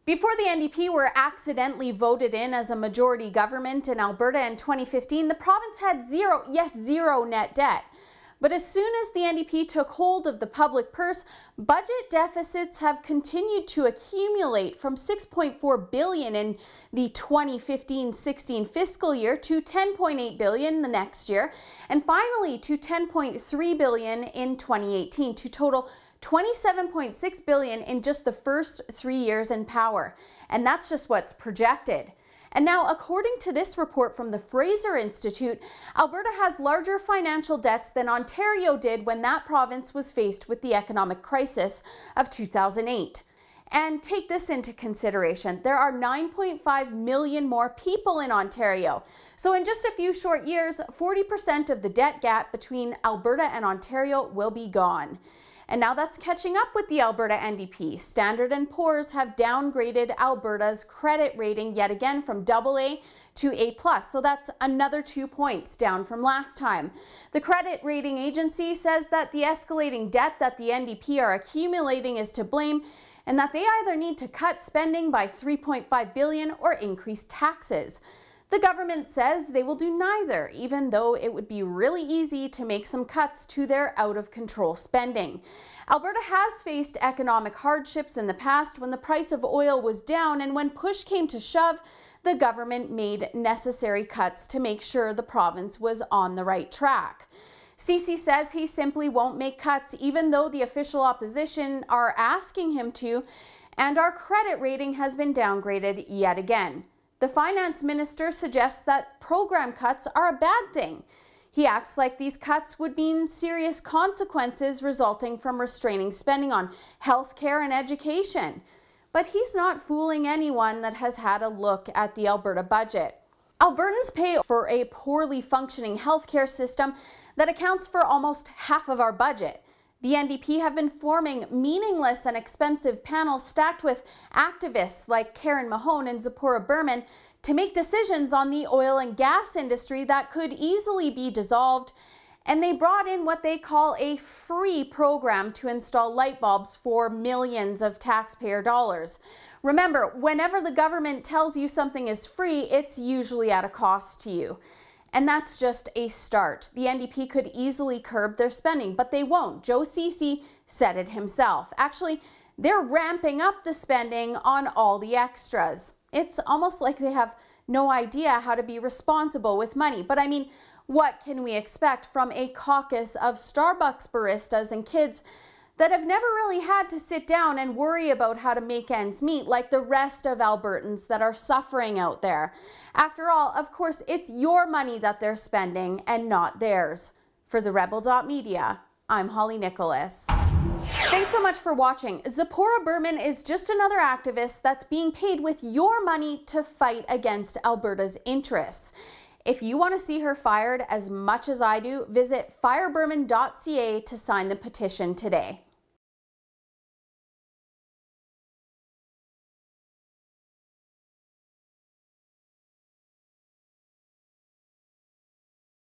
Before the NDP were accidentally voted in as a majority government in Alberta in 2015, the province had zero net debt. But as soon as the NDP took hold of the public purse, budget deficits have continued to accumulate from $6.4 billion in the 2015-16 fiscal year to $10.8 billion the next year, and finally to $10.3 billion in 2018, to total $27.6 billion in just the first 3 years in power. And that's just what's projected. And now, according to this report from the Fraser Institute, Alberta has larger financial debts than Ontario did when that province was faced with the economic crisis of 2008. And take this into consideration, there are 9.5 million more people in Ontario. So in just a few short years, 40% of the debt gap between Alberta and Ontario will be gone. And now that's catching up with the Alberta NDP. Standard & Poor's have downgraded Alberta's credit rating yet again from AA to A+. So that's another 2 points down from last time. The credit rating agency says that the escalating debt that the NDP are accumulating is to blame, and that they either need to cut spending by $3.5 billion or increase taxes. The government says they will do neither, even though it would be really easy to make some cuts to their out-of-control spending. Alberta has faced economic hardships in the past when the price of oil was down, and when push came to shove, the government made necessary cuts to make sure the province was on the right track. CC says he simply won't make cuts, even though the official opposition are asking him to, and our credit rating has been downgraded yet again. The finance minister suggests that program cuts are a bad thing. He acts like these cuts would mean serious consequences resulting from restraining spending on healthcare and education. But he's not fooling anyone that has had a look at the Alberta budget. Albertans pay for a poorly functioning healthcare system that accounts for almost half of our budget. The NDP have been forming meaningless and expensive panels stacked with activists like Karen Mahone and Zipporah Berman to make decisions on the oil and gas industry that could easily be dissolved. And they brought in what they call a free program to install light bulbs for millions of taxpayer dollars. Remember, whenever the government tells you something is free, it's usually at a cost to you. And that's just a start. The NDP could easily curb their spending, but they won't. Joe Ceci said it himself. Actually, they're ramping up the spending on all the extras. It's almost like they have no idea how to be responsible with money. But I mean, what can we expect from a caucus of Starbucks baristas and kids that have never really had to sit down and worry about how to make ends meet like the rest of Albertans that are suffering out there? After all, of course, it's your money that they're spending and not theirs. For the Rebel.media, I'm Holly Nicholas. Thanks so much for watching. Zipporah Berman is just another activist that's being paid with your money to fight against Alberta's interests. If you want to see her fired as much as I do, visit fireberman.ca to sign the petition today.